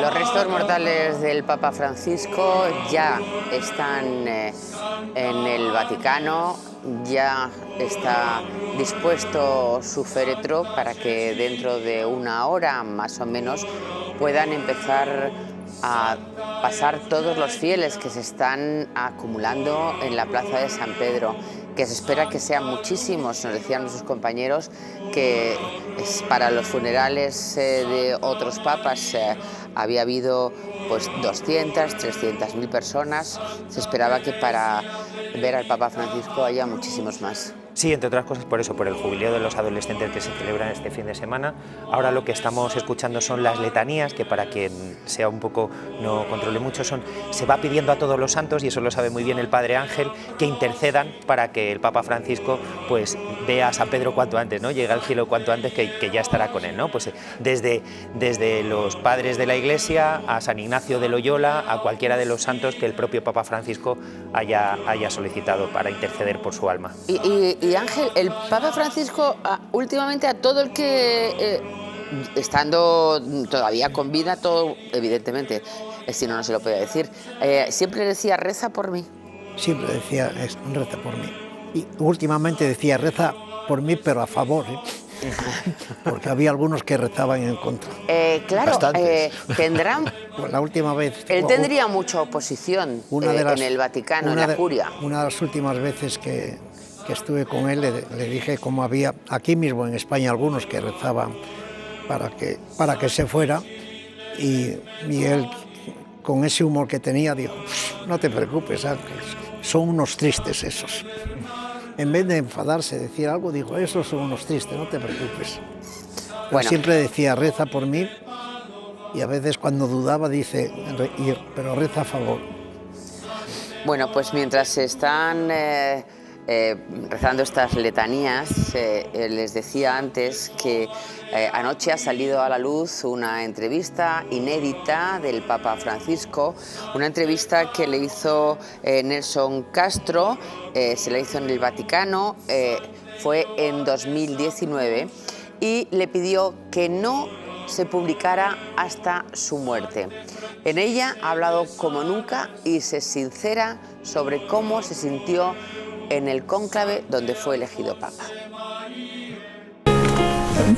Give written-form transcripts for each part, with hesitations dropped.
Los restos mortales del Papa Francisco ya están en el Vaticano, ya está dispuesto su féretro para que dentro de una hora más o menos puedan empezar a pasar todos los fieles que se están acumulando en la plaza de San Pedro, que se espera que sean muchísimos. Nos decían nuestros compañeros que para los funerales de otros papas había habido pues 200, 300.000 personas. Se esperaba que para ver al Papa Francisco haya muchísimos más. Sí, entre otras cosas por eso, por el jubileo de los adolescentes que se celebran este fin de semana. Ahora lo que estamos escuchando son las letanías, que para quien sea un poco no controle mucho, se va pidiendo a todos los santos, y eso lo sabe muy bien el Padre Ángel, que intercedan para que el Papa Francisco pues vea a San Pedro cuanto antes, ¿no? Llegue al cielo cuanto antes, que ya estará con él, ¿no? Pues desde los padres de la Iglesia a San Ignacio de Loyola, a cualquiera de los santos que el propio Papa Francisco haya solicitado para interceder por su alma. Y Ángel, el Papa Francisco últimamente a todo el que, estando todavía con vida, todo evidentemente, si no, no se lo podía decir, siempre decía reza por mí. Siempre decía reza por mí. Y últimamente decía reza por mí, pero a favor, porque había algunos que rezaban en contra. Claro, tendrán... Pues la última vez... Él tendría mucha oposición en el Vaticano, en la curia. Una de las últimas veces que estuve con él, le dije cómo había aquí mismo en España algunos que rezaban para que se fuera, y él, con ese humor que tenía, dijo: no te preocupes, Ángel, son unos tristes esos. En vez de enfadarse, decir algo, dijo: esos son unos tristes, no te preocupes. Bueno. Siempre decía reza por mí, y a veces cuando dudaba dice, pero reza a favor. Bueno, pues mientras se están rezando estas letanías, les decía antes que anoche ha salido a la luz una entrevista inédita del Papa Francisco, una entrevista que le hizo Nelson Castro, se la hizo en el Vaticano, fue en 2019, y le pidió que no se publicara hasta su muerte. En ella ha hablado como nunca y se sincera sobre cómo se sintió en el cónclave donde fue elegido Papa.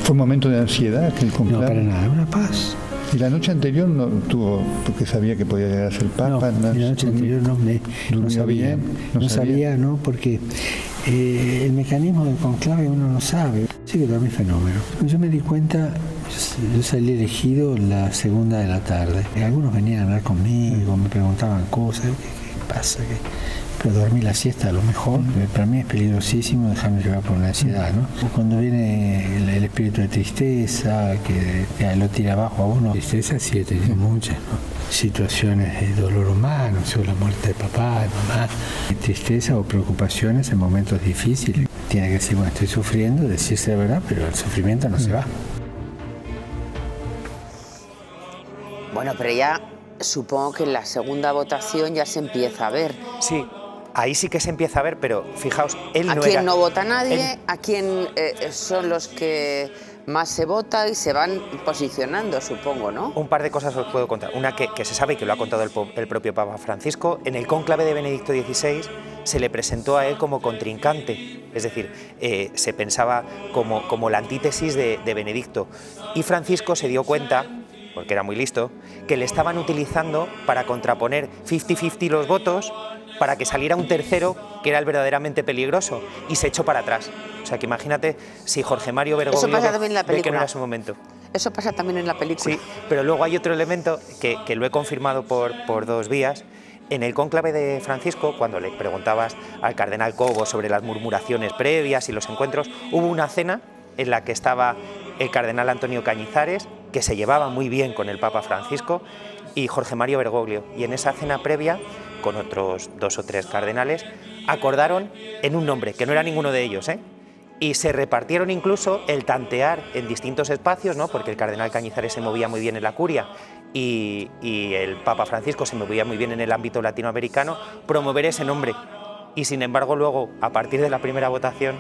¿Fue un momento de ansiedad el cónclave? No, para nada, una paz. ¿Y la noche anterior no tuvo, porque sabía que podía llegar a ser Papa? No, la noche anterior no sabía. No sabía, no, porque el mecanismo del cónclave uno no sabe. Sí que dormí fenómeno. Yo me di cuenta, yo salí elegido la 2:00 de la tarde. Algunos venían a hablar conmigo, me preguntaban cosas, ¿qué pasa? Pero dormí la siesta a lo mejor. Para mí es peligrosísimo dejarme llevar por una ansiedad, ¿no? Cuando viene el espíritu de tristeza, que lo tira abajo a uno, tristeza sí he tenido muchas, ¿no? Situaciones de dolor humano, o la muerte de papá, de mamá, tristeza o preocupaciones en momentos difíciles. Tiene que decir, bueno, estoy sufriendo, decirse la verdad, pero el sufrimiento no se va. Bueno, pero ya supongo que en la segunda votación ya se empieza a ver. Sí. Ahí sí que se empieza a ver, pero fijaos, él no era... ¿A quién no vota nadie? ¿A quién son los que más se vota y se van posicionando, supongo, no? Un par de cosas os puedo contar. Una que se sabe, que lo ha contado el propio Papa Francisco. En el cónclave de Benedicto XVI se le presentó a él como contrincante, es decir, se pensaba como la antítesis de Benedicto. Y Francisco se dio cuenta, porque era muy listo, que le estaban utilizando para contraponer 50-50 los votos, para que saliera un tercero que era el verdaderamente peligroso, y se echó para atrás. O sea, que imagínate si Jorge Mario Bergoglio ve que no era su momento. Eso pasa también en la película. Sí, pero luego hay otro elemento que lo he confirmado por 2 vías. En el cónclave de Francisco, cuando le preguntabas al cardenal Cobo sobre las murmuraciones previas y los encuentros, hubo una cena en la que estaba el cardenal Antonio Cañizares, que se llevaba muy bien con el Papa Francisco, y Jorge Mario Bergoglio. Y en esa cena previa, con otros 2 o 3 cardenales, acordaron en un nombre, que no era ninguno de ellos, y se repartieron incluso el tantear en distintos espacios, ¿no? Porque el cardenal Cañizares se movía muy bien en la curia y el Papa Francisco se movía muy bien en el ámbito latinoamericano, promover ese nombre. Y sin embargo luego, a partir de la primera votación,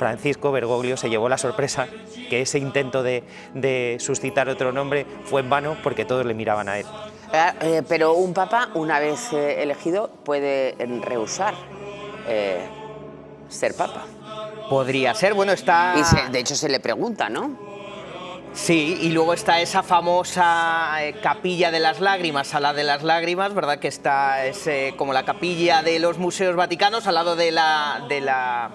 Francisco Bergoglio se llevó la sorpresa que ese intento de suscitar otro nombre fue en vano porque todos le miraban a él. Pero un papa, una vez elegido, puede rehusar ser papa. Podría ser, bueno, está... Y de hecho se le pregunta, ¿no? Sí, y luego está esa famosa capilla de las lágrimas, sala de las lágrimas, ¿verdad? Que está como la capilla de los museos vaticanos, al lado de la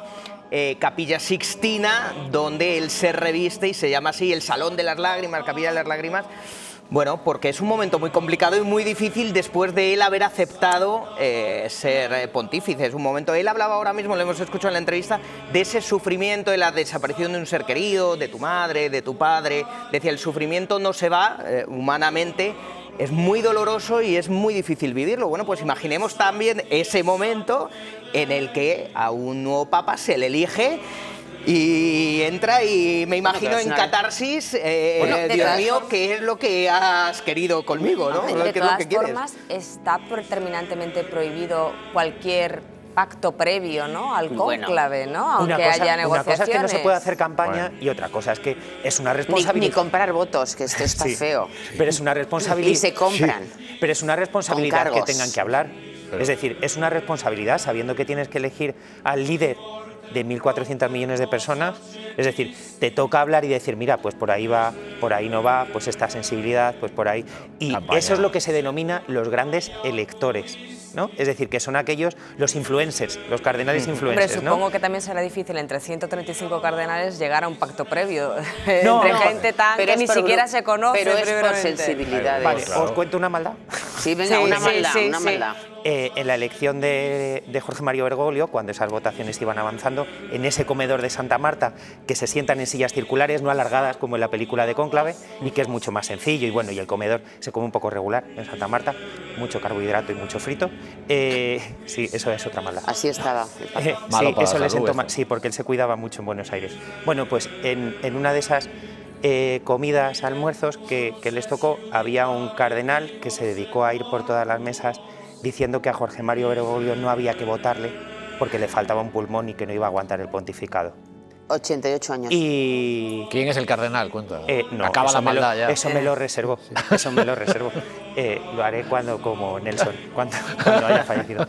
capilla Sixtina, donde él se reviste y se llama así el Salón de las Lágrimas, capilla de las lágrimas. Bueno, porque es un momento muy complicado y muy difícil después de él haber aceptado ser pontífice. Es un momento, él hablaba ahora mismo, lo hemos escuchado en la entrevista, de ese sufrimiento, de la desaparición de un ser querido, de tu madre, de tu padre. Decía, el sufrimiento no se va humanamente, es muy doloroso y es muy difícil vivirlo. Bueno, pues imaginemos también ese momento en el que a un nuevo papa se le elige y entra y me imagino en catarsis, Dios mío, ¿qué es lo que has querido conmigo? ¿No? De todas formas, está terminantemente prohibido cualquier pacto previo, ¿no?, al cónclave, ¿no? Aunque haya negociaciones. Una cosa es que no se puede hacer campaña y otra cosa es que es una responsabilidad. Ni comprar votos, que esto está feo. Pero es una responsabilidad. Y se compran. Sí, pero es una responsabilidad que tengan que hablar. Es decir, es una responsabilidad sabiendo que tienes que elegir al líder de 1.400 millones de personas, es decir, te toca hablar y decir, mira, pues por ahí va, por ahí no va, pues esta sensibilidad, pues por ahí. Y campaña. Eso es lo que se denomina los grandes electores, ¿no? Es decir, que son aquellos, los influencers, los cardenales influencers. Pero supongo que también será difícil entre 135 cardenales llegar a un pacto previo. Entre gente tan que ni siquiera se conoce. Pero es por sensibilidades. Vale, ¿os cuento una maldad? Sí, venga, una maldad. En la elección de Jorge Mario Bergoglio, cuando esas votaciones iban avanzando, en ese comedor de Santa Marta, que se sientan en sillas circulares, no alargadas como en la película de Cónclave, y que es mucho más sencillo, y bueno, y el comedor se come un poco regular en Santa Marta, mucho carbohidrato y mucho frito. Sí, eso es otra maldad. Así estaba. Sí, eso le sentó mal, sí, porque él se cuidaba mucho en Buenos Aires. Bueno, pues en una de esas comidas, almuerzos que les tocó, había un cardenal que se dedicó a ir por todas las mesas diciendo que a Jorge Mario Bergoglio no había que votarle porque le faltaba un pulmón y que no iba a aguantar el pontificado. 88 años. Y... ¿Quién es el cardenal? Cuenta. No, acaba la maldad ya. Eso me lo reservo. Eso me lo reservo. Lo haré como Nelson, cuando haya fallecido.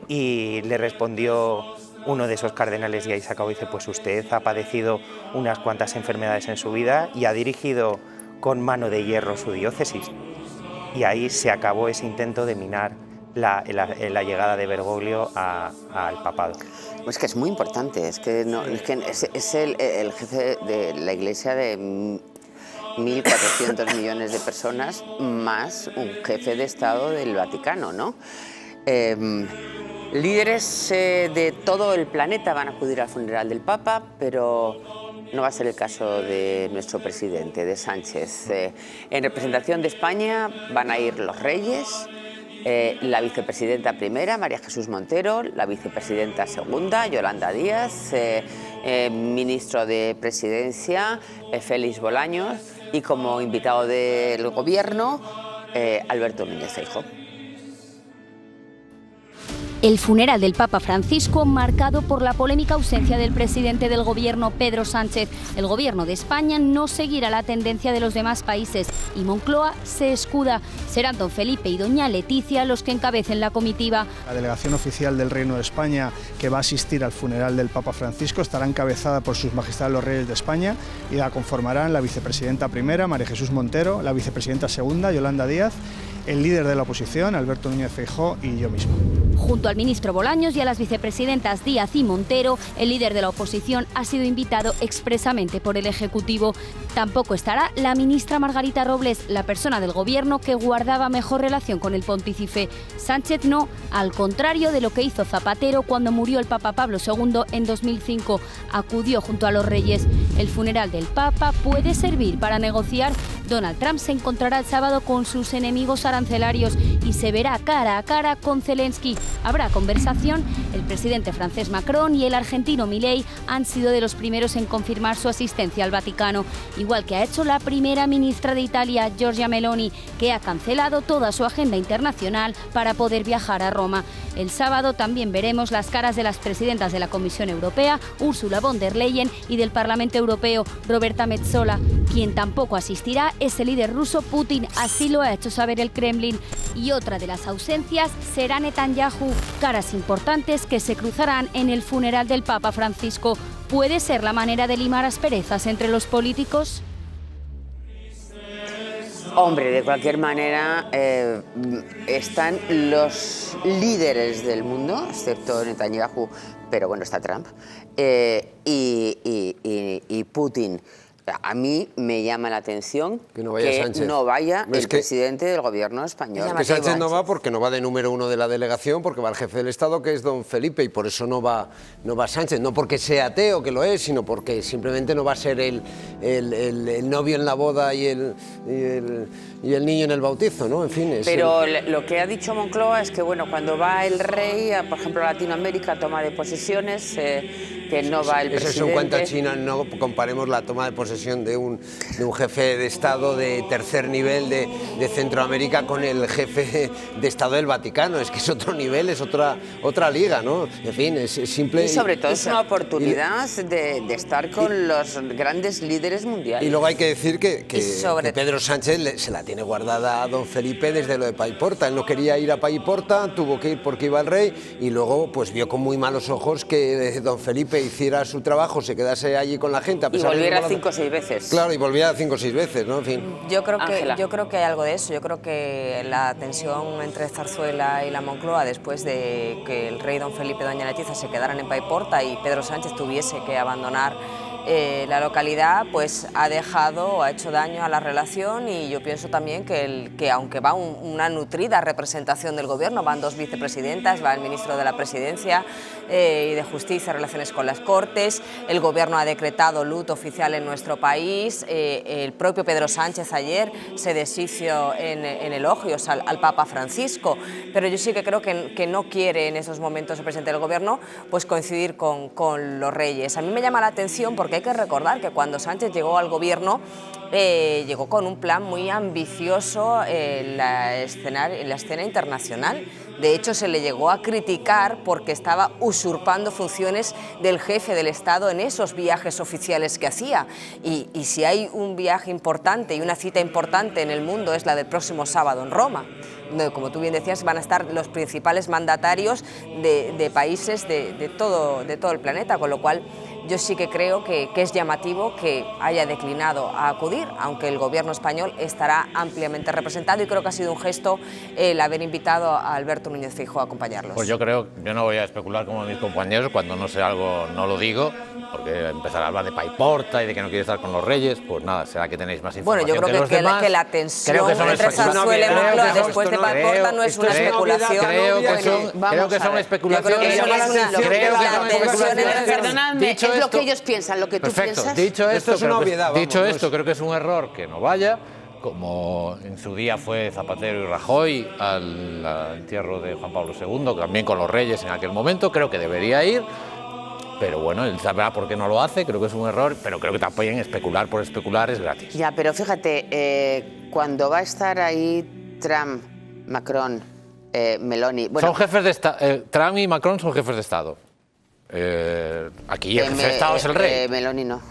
Y le respondió uno de esos cardenales y ahí se acabó. Dice, pues usted ha padecido unas cuantas enfermedades en su vida y ha dirigido con mano de hierro su diócesis. Y ahí se acabó ese intento de minar la llegada de Bergoglio al papado. Pues que es muy importante, es el jefe de la Iglesia de 1.400 millones de personas, más un jefe de Estado del Vaticano, ¿no? Líderes de todo el planeta van a acudir al funeral del Papa, pero no va a ser el caso de nuestro presidente, de Sánchez. En representación de España van a ir los reyes, la vicepresidenta primera, María Jesús Montero, la vicepresidenta segunda, Yolanda Díaz, ministro de Presidencia, Félix Bolaños, y como invitado del gobierno, Alberto Núñez Feijóo. El funeral del Papa Francisco, marcado por la polémica ausencia del presidente del gobierno, Pedro Sánchez. El gobierno de España no seguirá la tendencia de los demás países y Moncloa se escuda. Serán don Felipe y doña Leticia los que encabecen la comitiva. La delegación oficial del Reino de España que va a asistir al funeral del Papa Francisco estará encabezada por sus majestades los reyes de España y la conformarán la vicepresidenta primera, María Jesús Montero, la vicepresidenta segunda, Yolanda Díaz, el líder de la oposición, Alberto Núñez Feijóo, y yo mismo. Junto al ministro Bolaños y a las vicepresidentas Díaz y Montero, el líder de la oposición ha sido invitado expresamente por el Ejecutivo. Tampoco estará la ministra Margarita Robles, la persona del gobierno que guardaba mejor relación con el pontífice. Sánchez no, al contrario de lo que hizo Zapatero cuando murió el Papa Pablo II en 2005. Acudió junto a los reyes. El funeral del Papa puede servir para negociar. Donald Trump se encontrará el sábado con sus enemigos arancelarios y se verá cara a cara con Zelensky. habrá conversación. El presidente francés Macron y el argentino Milei han sido de los primeros en confirmar su asistencia al Vaticano, igual que ha hecho la primera ministra de Italia, Giorgia Meloni, que ha cancelado toda su agenda internacional para poder viajar a Roma. El sábado también veremos las caras de las presidentas de la Comisión Europea, Ursula von der Leyen, y del Parlamento Europeo, Roberta Metsola. Quien tampoco asistirá es el líder ruso Putin, así lo ha hecho saber el Kremlin. Y otra de las ausencias será Netanyahu, caras importantes que se cruzarán en el funeral del Papa Francisco. ¿Puede ser la manera de limar asperezas entre los políticos? Hombre, de cualquier manera, están los líderes del mundo, excepto Netanyahu, pero bueno, está Trump, y Putin. A mí me llama la atención que no vaya el presidente del gobierno español. Es que Sánchez no va porque no va de número 1 de la delegación, porque va el jefe del Estado, que es don Felipe, y por eso no va Sánchez. No porque sea ateo, que lo es, sino porque simplemente no va a ser el novio en la boda y el niño en el bautizo, ¿no? En fin. Pero lo que ha dicho Moncloa es que, bueno, cuando va el rey, por ejemplo, a Latinoamérica, toma de posesiones, que no va el presidente. Eso es en cuanto a China, no comparemos la toma de posesión de un jefe de Estado de tercer nivel de Centroamérica con el jefe de Estado del Vaticano. Es que es otro nivel, es otra liga, ¿no? En fin, es simple. Y sobre todo es una oportunidad de estar con los grandes líderes mundiales. Y luego hay que decir que Pedro Sánchez se la tiene guardada a don Felipe desde lo de Paiporta. Él no quería ir a Paiporta, tuvo que ir porque iba el rey, y luego pues vio con muy malos ojos que don Felipe hiciera su trabajo, se quedase allí con la gente a pesar y volviera 5 o 6 veces. Claro, y volviera 5 o 6 veces, ¿no? En fin. Yo creo que hay algo de eso. Yo creo que la tensión entre Zarzuela y la Moncloa, después de que el rey don Felipe y doña Letizia se quedaran en Paiporta y Pedro Sánchez tuviese que abandonar la localidad, pues ha hecho daño a la relación. Y yo pienso también que aunque va una nutrida representación del gobierno, van 2 vicepresidentas, va el ministro de la Presidencia y de Justicia, Relaciones con las Cortes, el gobierno ha decretado luto oficial en nuestro país, el propio Pedro Sánchez ayer se deshizo en elogios al Papa Francisco, pero yo sí que creo que no quiere en esos momentos el presidente del gobierno pues coincidir con los reyes. A mí me llama la atención porque hay que recordar que cuando Sánchez llegó al gobierno llegó con un plan muy ambicioso en la escena internacional. De hecho, se le llegó a criticar porque estaba usurpando funciones del jefe del Estado en esos viajes oficiales que hacía. Y si hay un viaje importante y una cita importante en el mundo es la del próximo sábado en Roma. Como tú bien decías, van a estar los principales mandatarios de países de todo el planeta, con lo cual yo sí que creo que es llamativo que haya declinado a acudir, aunque el gobierno español estará ampliamente representado, y creo que ha sido un gesto el haber invitado a Alberto Núñez Feijóo a acompañarlos. Pues yo no voy a especular como mis compañeros, cuando no sé algo no lo digo, porque empezar a hablar de Paiporta y de que no quiere estar con los reyes, pues nada, será que tenéis más información. Bueno, yo creo que la tensión entre Zarzuela y Moncloa después de Paiporta no es una especulación. Creo que son especulaciones. Perdonadme, es lo que ellos piensan, lo que tú piensas. Dicho esto, es una obviedad. Dicho esto, creo que es un error que no vaya, como en su día fue Zapatero y Rajoy al entierro de Juan Pablo II, también con los reyes en aquel momento. Creo que debería ir, pero bueno, él sabrá por qué no lo hace. Creo que es un error, pero creo que también especular por especular es gratis. Ya, pero fíjate, cuando va a estar ahí Trump, Macron, Meloni... Bueno, son jefes de Estado. Trump y Macron son jefes de Estado. Aquí el jefe de Estado es el rey. Meloni no.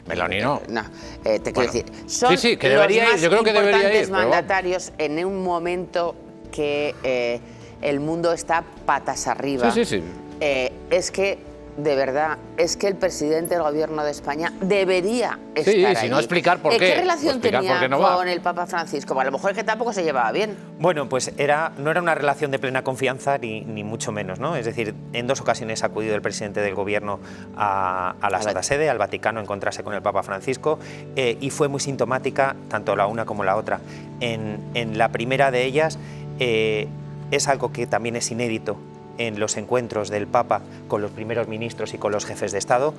Meloni no. No, te quiero decir. Son sí, que debería ir. Yo creo que debería ir. Los más mandatarios en un momento que el mundo está patas arriba. Sí. Es que, de verdad, es que el presidente del gobierno de España debería estar ahí. Sí, si no explicar por qué. ¿Qué relación tenía con el Papa Francisco? Bueno, a lo mejor es que tampoco se llevaba bien. Bueno, pues no era una relación de plena confianza ni mucho menos, ¿no? Es decir, en 2 ocasiones ha acudido el presidente del gobierno a la Santa Sede, al Vaticano, a encontrarse con el Papa Francisco, y fue muy sintomática tanto la una como la otra. En la primera de ellas es algo que también es inédito en los encuentros del Papa con los primeros ministros y con los jefes de Estado.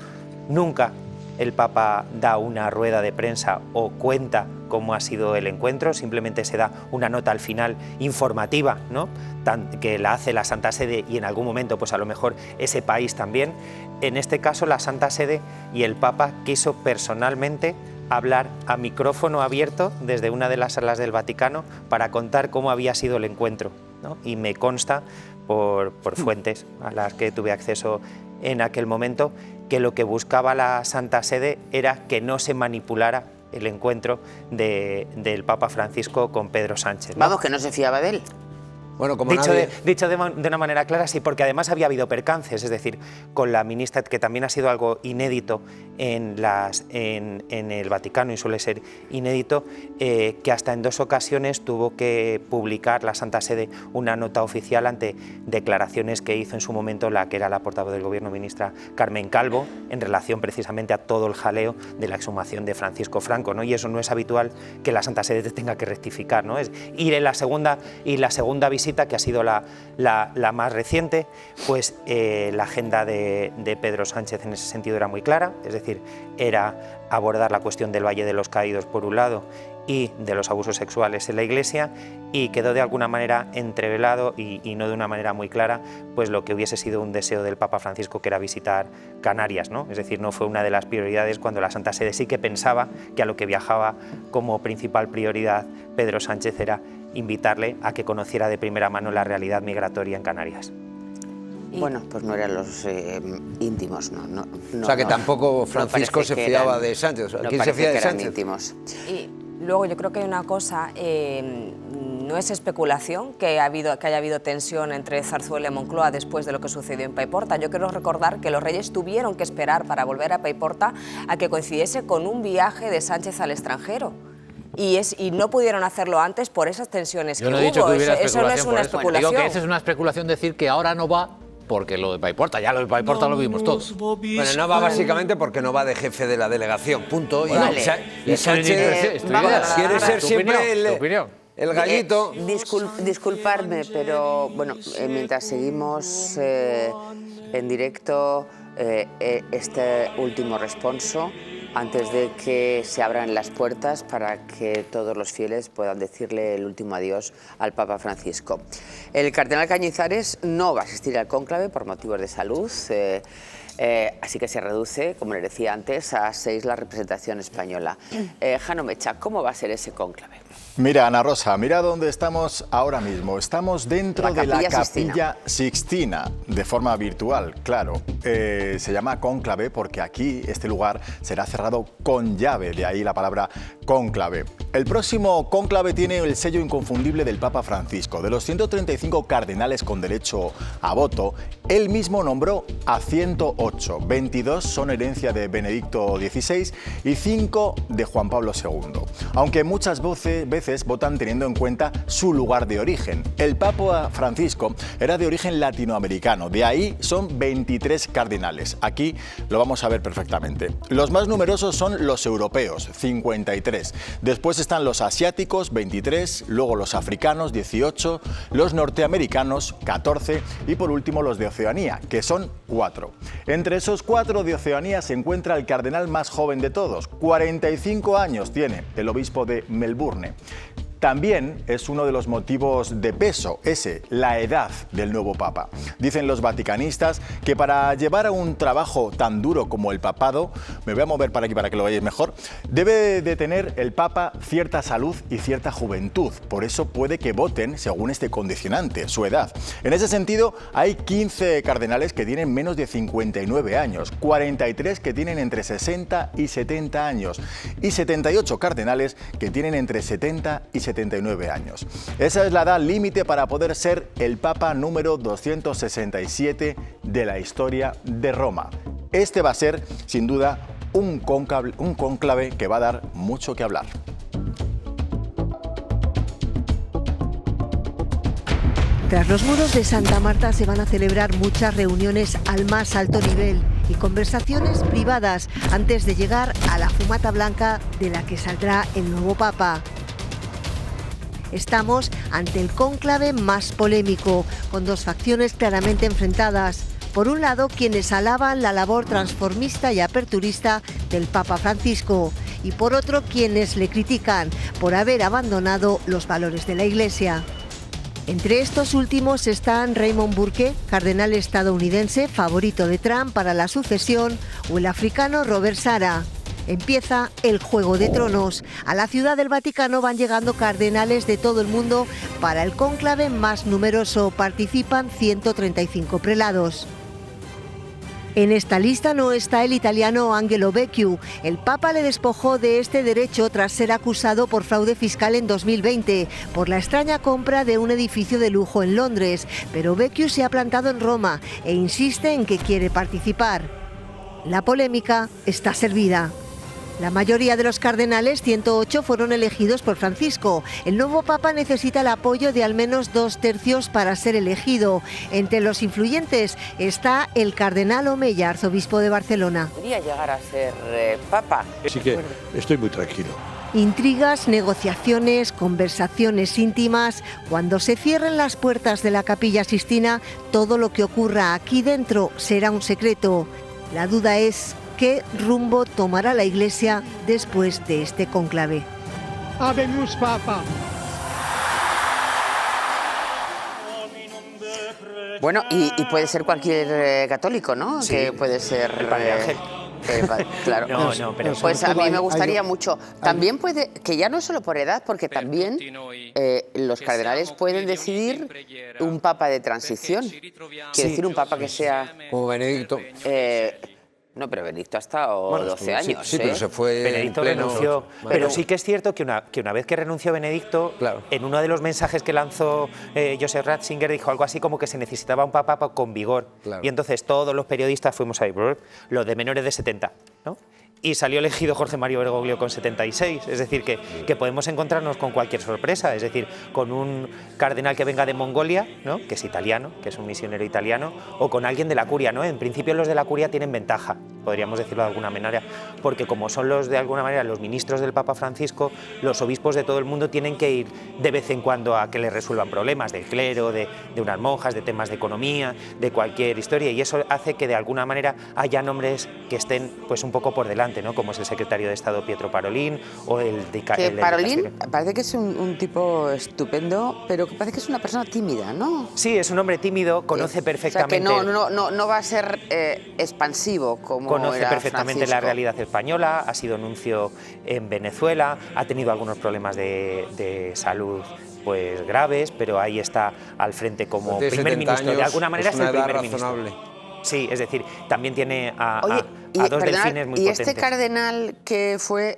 Nunca el Papa da una rueda de prensa o cuenta cómo ha sido el encuentro, simplemente se da una nota al final informativa, ¿no?, que la hace la Santa Sede y en algún momento pues a lo mejor ese país también. En este caso la Santa Sede y el Papa quiso personalmente hablar a micrófono abierto desde una de las salas del Vaticano para contar cómo había sido el encuentro, ¿no? Y me consta por fuentes a las que tuve acceso en aquel momento que lo que buscaba la Santa Sede era que no se manipulara el encuentro del Papa Francisco con Pedro Sánchez, ¿no? Vamos, que no se fiaba de él. Bueno, como dicho de una manera clara, sí, porque además había habido percances, es decir, con la ministra, que también ha sido algo inédito en el Vaticano y suele ser inédito, que hasta en 2 ocasiones tuvo que publicar la Santa Sede una nota oficial ante declaraciones que hizo en su momento la que era la portavoz del Gobierno, ministra Carmen Calvo, en relación precisamente a todo el jaleo de la exhumación de Francisco Franco, ¿no? Y eso no es habitual que la Santa Sede tenga que rectificar, ¿no? Es ir en la segunda visita, que ha sido la más reciente, pues la agenda de Pedro Sánchez en ese sentido era muy clara, es decir, era abordar la cuestión del Valle de los Caídos por un lado y de los abusos sexuales en la Iglesia, y quedó de alguna manera entrevelado y no de una manera muy clara pues lo que hubiese sido un deseo del Papa Francisco, que era visitar Canarias, ¿no? Es decir, no fue una de las prioridades, cuando la Santa Sede sí que pensaba que a lo que viajaba como principal prioridad Pedro Sánchez era invitarle a que conociera de primera mano la realidad migratoria en Canarias. Bueno, pues no eran los íntimos, no. O sea, que tampoco Francisco se fiaba de Sánchez. O sea, ¿quién se fía de Sánchez? Íntimos. Y luego yo creo que hay una cosa, no es especulación que haya habido tensión entre Zarzuela y Moncloa después de lo que sucedió en Paiporta. Yo quiero recordar que los reyes tuvieron que esperar para volver a Paiporta a que coincidiese con un viaje de Sánchez al extranjero. Y no pudieron hacerlo antes por esas tensiones que hubo. Yo no he dicho que hubiera eso no es una especulación. Digo que esa es una especulación decir que ahora no va porque lo de Paiporta, ya lo de Paiporta lo vimos todos. Bueno, no va básicamente porque no va de jefe de la delegación, punto. Vale. Y Sánchez quiere ser siempre el gallito. Disculpadme, pero bueno, mientras seguimos en directo este último responso, antes de que se abran las puertas para que todos los fieles puedan decirle el último adiós al Papa Francisco. El cardenal Cañizares no va a asistir al cónclave por motivos de salud, así que se reduce, como les decía antes, a 6 la representación española. Jano Mecha, ¿cómo va a ser ese cónclave? Mira, Ana Rosa, mira dónde estamos ahora mismo. Estamos dentro de la Capilla Sixtina, de forma virtual, claro. Se llama cónclave porque aquí, este lugar, será cerrado con llave, de ahí la palabra cónclave. El próximo cónclave tiene el sello inconfundible del Papa Francisco. De los 135 cardenales con derecho a voto, él mismo nombró a 108. 22 son herencia de Benedicto XVI y 5 de Juan Pablo II. Aunque muchas veces votan teniendo en cuenta su lugar de origen. El Papa Francisco era de origen latinoamericano, de ahí son 23 cardenales. Aquí lo vamos a ver perfectamente. Los más numerosos son los europeos, 53. Después están los asiáticos, 23, luego los africanos, 18, los norteamericanos, 14 y por último los de Oceanía, que son 4. Entre esos 4 de Oceanía se encuentra el cardenal más joven de todos, 45 años tiene, el obispo de Melbourne. También es uno de los motivos de peso, la edad del nuevo Papa. Dicen los vaticanistas que para llevar a un trabajo tan duro como el papado, me voy a mover para aquí para que lo veáis mejor, debe de tener el Papa cierta salud y cierta juventud. Por eso puede que voten según este condicionante, su edad. En ese sentido, hay 15 cardenales que tienen menos de 59 años, 43 que tienen entre 60 y 70 años y 78 cardenales que tienen entre 70 y 79 años. Esa es la edad límite para poder ser el Papa número 267 de la historia de Roma. Este va a ser, sin duda, un cónclave que va a dar mucho que hablar. Tras los muros de Santa Marta se van a celebrar muchas reuniones al más alto nivel y conversaciones privadas antes de llegar a la fumata blanca de la que saldrá el nuevo Papa. Estamos ante el cónclave más polémico, con 2 facciones claramente enfrentadas. Por un lado, quienes alaban la labor transformista y aperturista del Papa Francisco, y por otro, quienes le critican por haber abandonado los valores de la Iglesia. Entre estos últimos están Raymond Burke, cardenal estadounidense, favorito de Trump para la sucesión, o el africano Robert Sarah. Empieza el Juego de Tronos. A la Ciudad del Vaticano van llegando cardenales de todo el mundo para el cónclave más numeroso. Participan 135 prelados. En esta lista no está el italiano Angelo Becciu. El Papa le despojó de este derecho tras ser acusado por fraude fiscal en 2020 por la extraña compra de un edificio de lujo en Londres. Pero Becciu se ha plantado en Roma e insiste en que quiere participar. La polémica está servida. La mayoría de los cardenales, 108, fueron elegidos por Francisco. El nuevo Papa necesita el apoyo de al menos 2/3 para ser elegido. Entre los influyentes está el cardenal Omeya, arzobispo de Barcelona. ¿Podría llegar a ser Papa? Así que estoy muy tranquilo. Intrigas, negociaciones, conversaciones íntimas. Cuando se cierren las puertas de la Capilla Sixtina, todo lo que ocurra aquí dentro será un secreto. La duda es: ¿qué rumbo tomará la Iglesia después de este cónclave? Habemus Papa. Bueno, y puede ser cualquier católico, ¿no? Sí. Que puede ser el Padre Ángel. Claro. No, pero pues a mí me gustaría mucho. También puede, que ya no es solo por edad, porque también los cardenales pueden decidir un papa de transición. Quiere decir, un papa que sea... Como Benedicto. No, pero Benedicto ha estado 12 años. Sí, pero se fue Benedicto en pleno... renunció. Pero sí que es cierto que una vez que renunció Benedicto, claro, en uno de los mensajes que lanzó Joseph Ratzinger dijo algo así como que se necesitaba un papa con vigor. Claro. Y entonces todos los periodistas fuimos ahí, los de menores de 70, ¿no? Y salió elegido Jorge Mario Bergoglio con 76, es decir, que podemos encontrarnos con cualquier sorpresa, es decir, con un cardenal que venga de Mongolia, ¿no? Que es italiano, que es un misionero italiano, o con alguien de la curia, ¿no? En principio los de la curia tienen ventaja, podríamos decirlo de alguna manera, porque como son los de alguna manera los ministros del Papa Francisco, los obispos de todo el mundo tienen que ir de vez en cuando a que les resuelvan problemas del clero, de unas monjas, de temas de economía, de cualquier historia, y eso hace que de alguna manera haya nombres que estén pues un poco por delante, ¿no? Como es el secretario de Estado Pietro Parolin o el de Parolin parece que es un tipo estupendo, pero que parece que es una persona tímida, ¿no? Sí, es un hombre tímido, conoce perfectamente... O sea, que no va a ser expansivo como conoce era perfectamente Francisco. la realidad española, ha sido nuncio en Venezuela, ha tenido algunos problemas de salud pues graves, pero ahí está al frente como primer ministro. De alguna manera es el primer ministro. Sí, es decir, también tiene a dos delfines muy potentes. ¿Y este cardenal que fue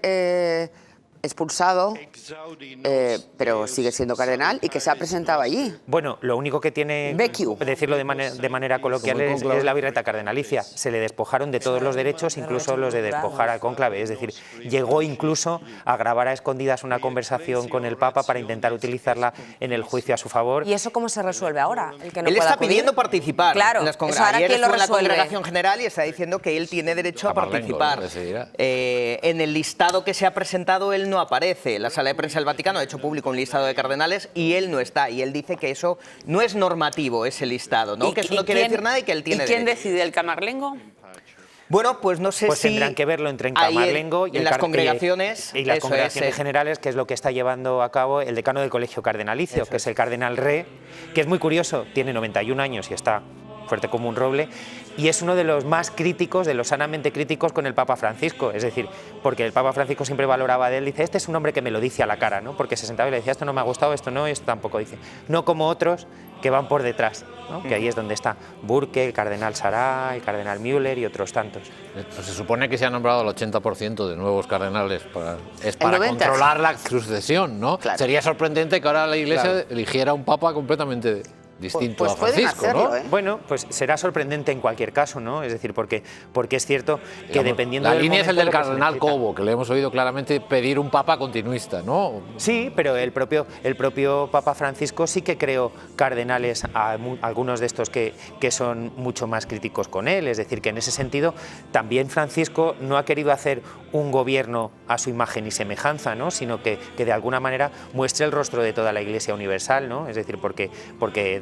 expulsado, pero sigue siendo cardenal y que se ha presentado allí? Bueno, lo único que tiene, decirlo de manera coloquial, es la birreta cardenalicia. Se le despojaron de todos los derechos, incluso los de despojar al cónclave. Es decir, llegó incluso a grabar a escondidas una conversación con el Papa para intentar utilizarla en el juicio a su favor. ¿Y eso cómo se resuelve ahora? El que no él pueda está acudir. pidiendo participar. Claro, en las ayer estuvo en la resuelve. Congregación General y está diciendo que él tiene derecho a participar. En el listado que se ha presentado él no aparece. La Sala de Prensa del Vaticano ha hecho público un listado de cardenales y él no está. Y él dice que eso no es normativo, ese listado, ¿no? Que eso no quiere decir nada y que él tiene ¿Y quién derecho. decide, el Camarlengo? Bueno, pues no sé pues si... tendrán que verlo entre Camarlengo y en las congregaciones. Y las congregaciones generales, que es lo que está llevando a cabo el decano del Colegio Cardenalicio, que es el cardenal Re, que es muy curioso, tiene 91 años y está fuerte como un roble, y es uno de los más críticos, de los sanamente críticos con el Papa Francisco, es decir, porque el Papa Francisco siempre valoraba de él, dice, este es un hombre que me lo dice a la cara, ¿no? Porque se sentaba y le decía, esto no me ha gustado, esto no, esto tampoco, dice, no como otros que van por detrás, ¿no? Que ahí es donde está Burke, el cardenal Sarah, el cardenal Müller y otros tantos. Pues se supone que se ha nombrado el 80% de nuevos cardenales para controlar la sucesión, ¿no? Claro. Sería sorprendente que ahora la Iglesia eligiera un papa completamente distinto a Francisco, hacerlo, ¿no? Bueno, pues será sorprendente en cualquier caso, ¿no? Es decir, porque es cierto que digamos, dependiendo la del línea es el del momento, cardenal Cobo, que le hemos oído claramente pedir un papa continuista, ¿no? Sí, pero el propio Papa Francisco sí que creó cardenales a algunos de estos que son mucho más críticos con él, es decir, que en ese sentido también Francisco no ha querido hacer un gobierno a su imagen y semejanza, ¿no? Sino que de alguna manera muestre el rostro de toda la Iglesia universal, ¿no? Es decir, porque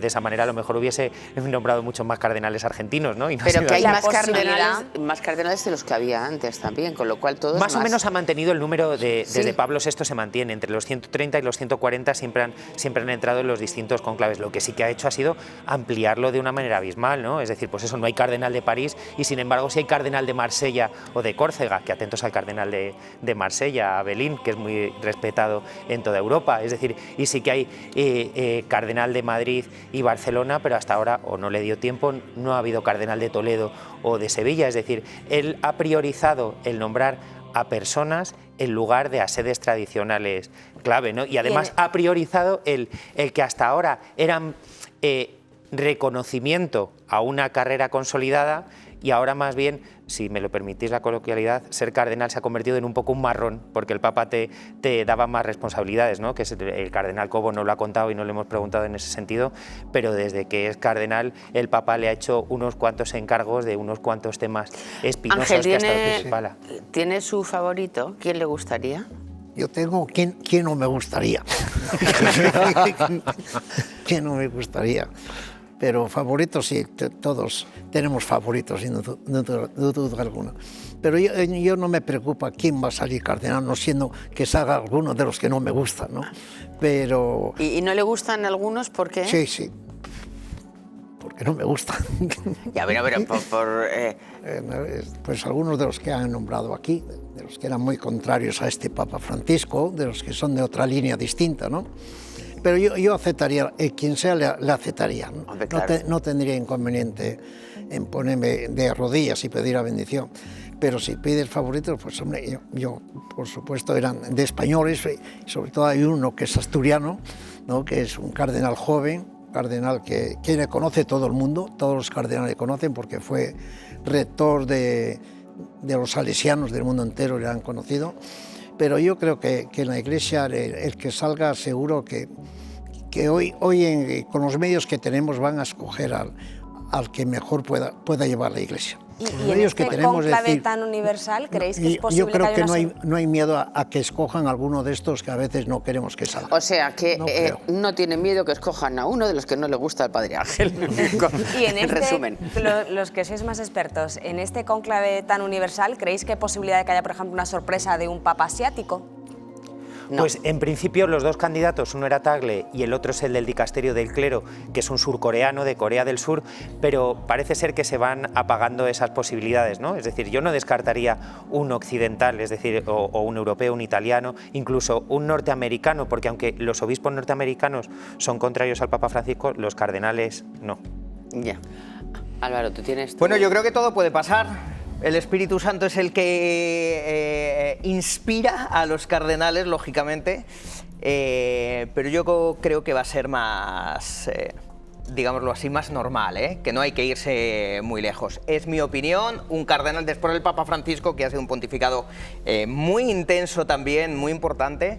de esa manera a lo mejor hubiese nombrado muchos más cardenales argentinos, ¿no? Y no pero que hay más cardenales de los que había antes también, con lo cual todos más o menos ha mantenido el número desde Pablo VI se mantiene, entre los 130 y los 140 siempre han entrado en los distintos conclaves. Lo que sí que ha hecho ha sido ampliarlo de una manera abismal, ¿no? Es decir, pues eso, no hay cardenal de París y sin embargo sí hay cardenal de Marsella o de Córcega, que atentos al cardenal de Marsella, a Belín, que es muy respetado en toda Europa, es decir, y sí que hay cardenal de Madrid y Barcelona, pero hasta ahora o no le dio tiempo, no ha habido cardenal de Toledo o de Sevilla, es decir, él ha priorizado el nombrar a personas en lugar de a sedes tradicionales clave, ¿no? Y además ha priorizado el que hasta ahora eran reconocimiento a una carrera consolidada y ahora más bien, si me lo permitís la coloquialidad, ser cardenal se ha convertido en un poco un marrón, porque el Papa te daba más responsabilidades, ¿no? Que el cardenal Cobo no lo ha contado y no le hemos preguntado en ese sentido, pero desde que es cardenal el Papa le ha hecho unos cuantos encargos de unos cuantos temas espinosos. Ángel, que ha estado principal. ¿Tiene su favorito? ¿Quién le gustaría? Yo tengo ¿quién no me gustaría? ¿Quién no me gustaría? Pero favoritos sí, todos tenemos favoritos, sin duda alguna. Pero yo no me preocupa quién va a salir cardenal, no siendo que salga alguno de los que no me gustan, ¿no? Pero... ¿Y no le gustan algunos? ¿Por qué? Sí, porque no me gustan. Ya, pero pues algunos de los que han nombrado aquí, de los que eran muy contrarios a este Papa Francisco, de los que son de otra línea distinta, ¿no? Pero yo aceptaría, quien sea le aceptaría, ¿no? Hombre, claro. No tendría inconveniente en ponerme de rodillas y pedir la bendición. Pero si pide el favorito, pues hombre, yo por supuesto eran de españoles, y sobre todo hay uno que es asturiano, ¿no? Que es un cardenal joven, cardenal que le conoce todo el mundo, todos los cardenales le conocen porque fue rector de los salesianos del mundo entero, le han conocido. Pero yo creo que en la Iglesia el que salga seguro que hoy con los medios que tenemos van a escoger al que mejor pueda llevar la Iglesia. ¿Y en este conclave tan universal creéis que es posible? Yo creo que no hay miedo a que escojan alguno de estos que a veces no queremos que salga. O sea, que no tiene miedo que escojan a uno de los que no le gusta al Padre Ángel. Y en resumen. Los que sois más expertos, en este conclave tan universal, ¿creéis que hay posibilidad de que haya, por ejemplo, una sorpresa de un papa asiático? No. Pues en principio los dos candidatos, uno era Tagle y el otro es el del dicasterio del clero, que es un surcoreano de Corea del Sur, pero parece ser que se van apagando esas posibilidades, ¿no? Es decir, yo no descartaría un occidental, es decir, o un europeo, un italiano, incluso un norteamericano, porque aunque los obispos norteamericanos son contrarios al Papa Francisco, los cardenales no. Ya. Álvaro, tú tienes... Bueno, yo creo que todo puede pasar. El Espíritu Santo es el que inspira a los cardenales, lógicamente, pero yo creo que va a ser más, digámoslo así, más normal, que no hay que irse muy lejos. Es mi opinión, un cardenal después del Papa Francisco, que ha sido un pontificado muy intenso también, muy importante.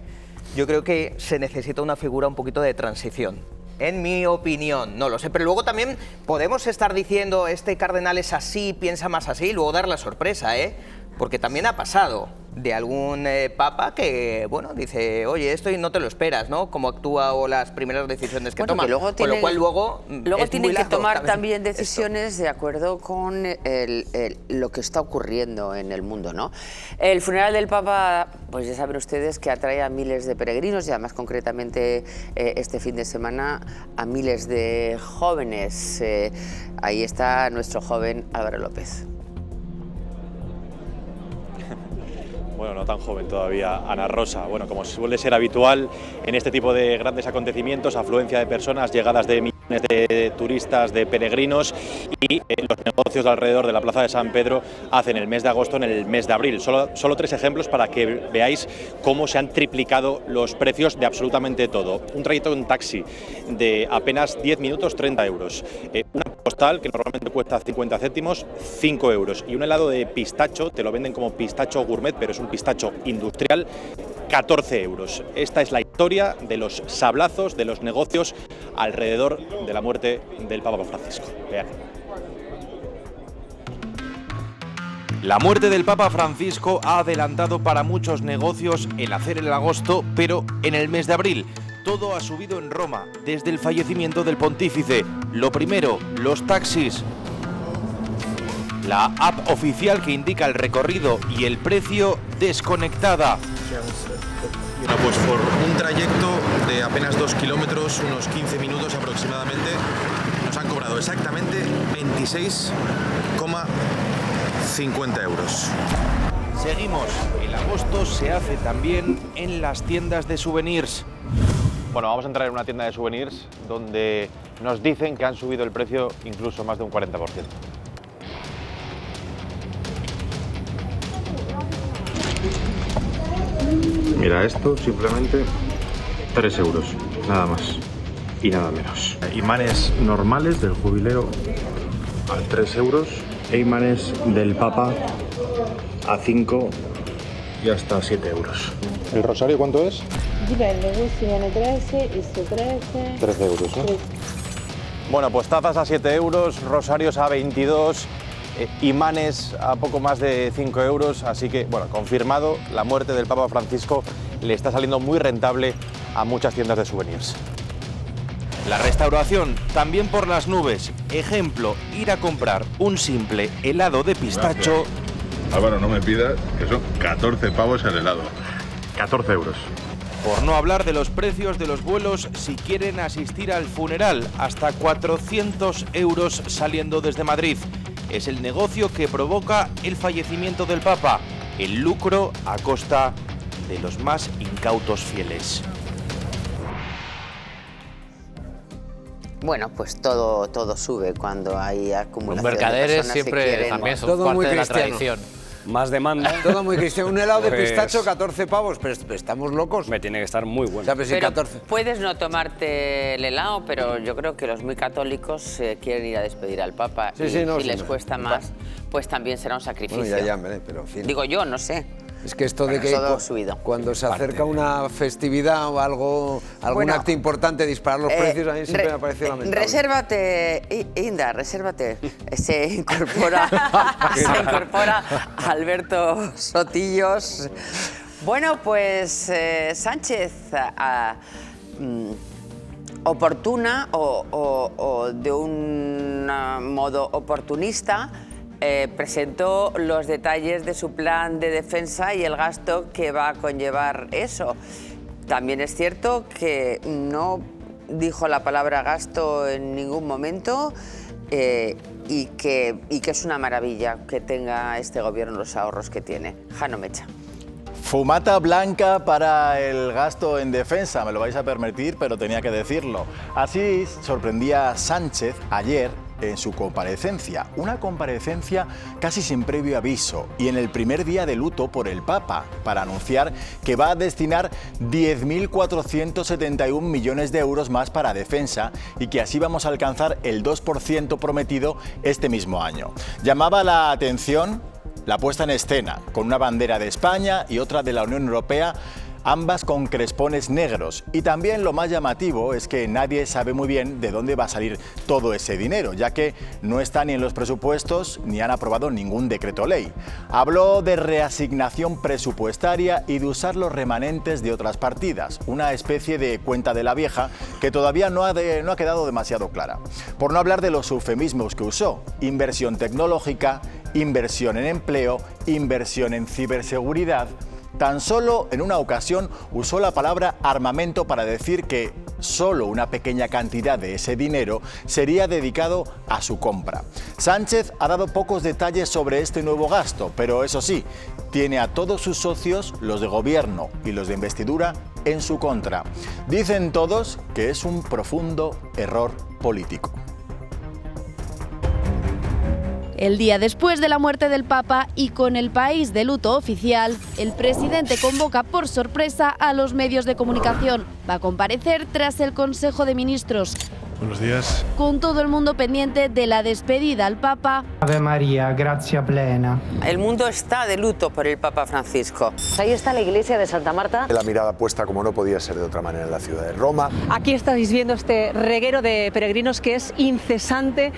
Yo creo que se necesita una figura un poquito de transición. En mi opinión, no lo sé, pero luego también podemos estar diciendo este cardenal es así, piensa más así, y luego dar la sorpresa, porque también ha pasado de algún papa que, bueno, dice, oye, esto y no te lo esperas, ¿no? Cómo actúa o las primeras decisiones que toma, luego con lo cual luego tienen que tomar también decisiones de acuerdo con lo que está ocurriendo en el mundo, ¿no? El funeral del Papa, pues ya saben ustedes que atrae a miles de peregrinos y además concretamente este fin de semana a miles de jóvenes. Ahí está nuestro joven Álvaro López. Bueno, no tan joven todavía, Ana Rosa. Bueno, como suele ser habitual en este tipo de grandes acontecimientos, afluencia de personas, llegadas de millones de turistas, de peregrinos, y los negocios de alrededor de la Plaza de San Pedro hacen el mes de agosto en el mes de abril. Solo 3 ejemplos para que veáis cómo se han triplicado los precios de absolutamente todo. Un trayecto en taxi de apenas 10 minutos, 30 euros. Una postal que normalmente cuesta 50 céntimos, 5 euros. Y un helado de pistacho, te lo venden como pistacho gourmet, pero es un pistacho industrial, 14 euros. Esta es la historia de los sablazos, de los negocios alrededor de la muerte del Papa Francisco. Vean. La muerte del Papa Francisco ha adelantado para muchos negocios el hacer el agosto, pero en el mes de abril. todo ha subido en Roma desde el fallecimiento del pontífice. Lo primero, los taxis. La app oficial que indica el recorrido y el precio desconectada. Bueno, pues por un trayecto de apenas 2 kilómetros, unos 15 minutos aproximadamente, nos han cobrado exactamente 26,50 euros. Seguimos. El agosto se hace también en las tiendas de souvenirs. Bueno, vamos a entrar en una tienda de souvenirs donde nos dicen que han subido el precio incluso más de un 40%. Mira, esto simplemente 3 euros, nada más y nada menos. Imanes normales del jubileo a 3 euros e imanes del Papa a 5 y hasta 7 euros. ¿El rosario cuánto es? Dipende, questi viene 13, questo 13. 13 euros, ¿no? Bueno, pues tazas a 7 euros, rosarios a 22, imanes a poco más de 5 euros, así que, bueno, confirmado, la muerte del Papa Francisco le está saliendo muy rentable a muchas tiendas de souvenirs. La restauración también por las nubes. Ejemplo, ir a comprar un simple helado de pistacho. Álvaro, no me pidas que son 14 pavos el helado. 14 euros. Por no hablar de los precios de los vuelos si quieren asistir al funeral, hasta 400 euros saliendo desde Madrid. Es el negocio que provoca el fallecimiento del Papa, el lucro a costa de los más incautos fieles. Bueno, pues todo sube cuando hay acumulación. Los mercaderes de siempre que quieren, también son todo parte muy de la cristiano. tradición. Más demanda. Todo muy cristiano. Un helado de Pues- pistacho, 14 pavos, pero estamos locos. Me tiene que estar muy bueno. ¿Sabes si Pero 14? puedes no tomarte el helado, pero yo creo que los muy católicos quieren ir a despedir al Papa. Sí, y sí, no, si sí, les no. cuesta más, pues también será un sacrificio. Bueno, ya, hombre, pero en fin. Digo yo, no sé. Es que esto de Pero que todo subido. cuando se acerca una festividad o algo, algún Bueno, acto importante, disparar los precios, a mí siempre me ha parecido lamentable. Resérvate, Inda, resérvate. Se incorpora Alberto Sotillos. Bueno, pues Sánchez, oportuna o de un modo oportunista, presentó los detalles de su plan de defensa y el gasto que va a conllevar eso. También es cierto que no dijo la palabra gasto en ningún momento y que es una maravilla que tenga este gobierno los ahorros que tiene. Jano Mecha. Fumata blanca para el gasto en defensa, me lo vais a permitir, pero tenía que decirlo. Así sorprendía Sánchez ayer en su comparecencia, una comparecencia casi sin previo aviso y en el primer día de luto por el Papa, para anunciar que va a destinar 10.471 millones de euros más para defensa y que así vamos a alcanzar el 2% prometido este mismo año. Llamaba la atención la puesta en escena, con una bandera de España y otra de la Unión Europea, ambas con crespones negros. Y también lo más llamativo es que nadie sabe muy bien de dónde va a salir todo ese dinero, ya que no está ni en los presupuestos ni han aprobado ningún decreto ley. Habló de reasignación presupuestaria y de usar los remanentes de otras partidas, una especie de cuenta de la vieja que todavía no ha quedado demasiado clara. Por no hablar de los eufemismos que usó: inversión tecnológica, inversión en empleo, inversión en ciberseguridad. Tan solo en una ocasión usó la palabra armamento para decir que solo una pequeña cantidad de ese dinero sería dedicado a su compra. Sánchez ha dado pocos detalles sobre este nuevo gasto, pero eso sí, tiene a todos sus socios, los de gobierno y los de investidura, en su contra. Dicen todos que es un profundo error político. El día después de la muerte del Papa y con el país de luto oficial, el presidente convoca por sorpresa a los medios de comunicación. Va a comparecer tras el Consejo de Ministros. Buenos días. Con todo el mundo pendiente de la despedida al Papa. Ave María, gracia plena. El mundo está de luto por el Papa Francisco. Ahí está la iglesia de Santa Marta. La mirada puesta, como no podía ser de otra manera, en la ciudad de Roma. Aquí estáis viendo este reguero de peregrinos que es incesante.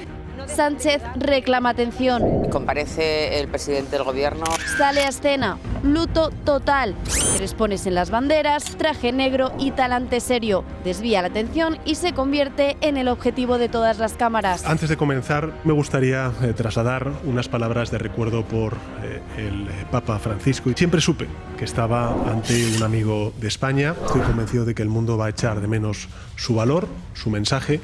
Sánchez reclama atención. Comparece el presidente del gobierno. Sale a escena. luto total. Crespones en las banderas, traje negro y talante serio. Desvía la atención y se convierte en el objetivo de todas las cámaras. Antes de comenzar, me gustaría trasladar unas palabras de recuerdo por el Papa Francisco. Y siempre supe que estaba ante un amigo de España. Estoy convencido de que el mundo va a echar de menos su valor, su mensaje,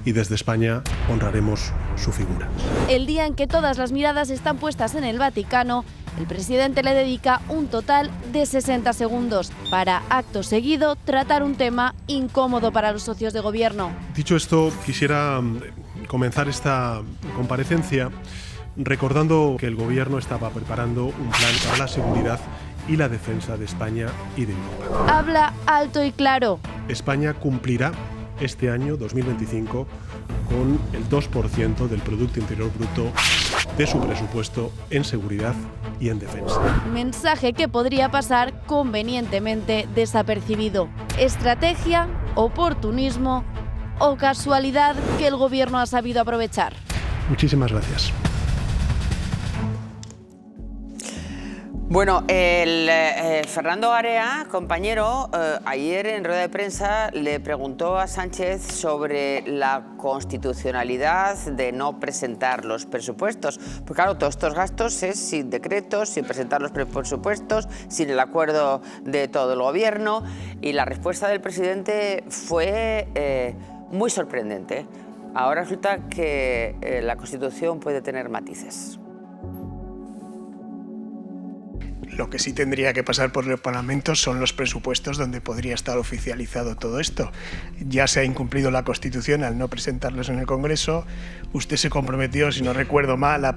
y desde España honraremos su figura. El día en que todas las miradas están puestas en el Vaticano, el presidente le dedica un total de 60 segundos para, acto seguido, tratar un tema incómodo para los socios de gobierno. Dicho esto, quisiera comenzar esta comparecencia recordando que el gobierno estaba preparando un plan para la seguridad y la defensa de España y de Europa. Habla alto y claro. España cumplirá este año 2025 con el 2% del Producto Interior Bruto de su presupuesto en seguridad y en defensa. Mensaje que podría pasar convenientemente desapercibido. Estrategia, oportunismo o casualidad que el gobierno ha sabido aprovechar. Muchísimas gracias. Bueno, Fernando Area, compañero, ayer en rueda de prensa le preguntó a Sánchez sobre la constitucionalidad de no presentar los presupuestos. Porque claro, todos estos gastos es sin decretos, sin presentar los presupuestos, sin el acuerdo de todo el gobierno. Y la respuesta del presidente fue muy sorprendente. Ahora resulta que la Constitución puede tener matices. Lo que sí tendría que pasar por el Parlamento son los presupuestos donde podría estar oficializado todo esto. Ya se ha incumplido la Constitución al no presentarlos en el Congreso. Usted se comprometió, si no recuerdo mal, a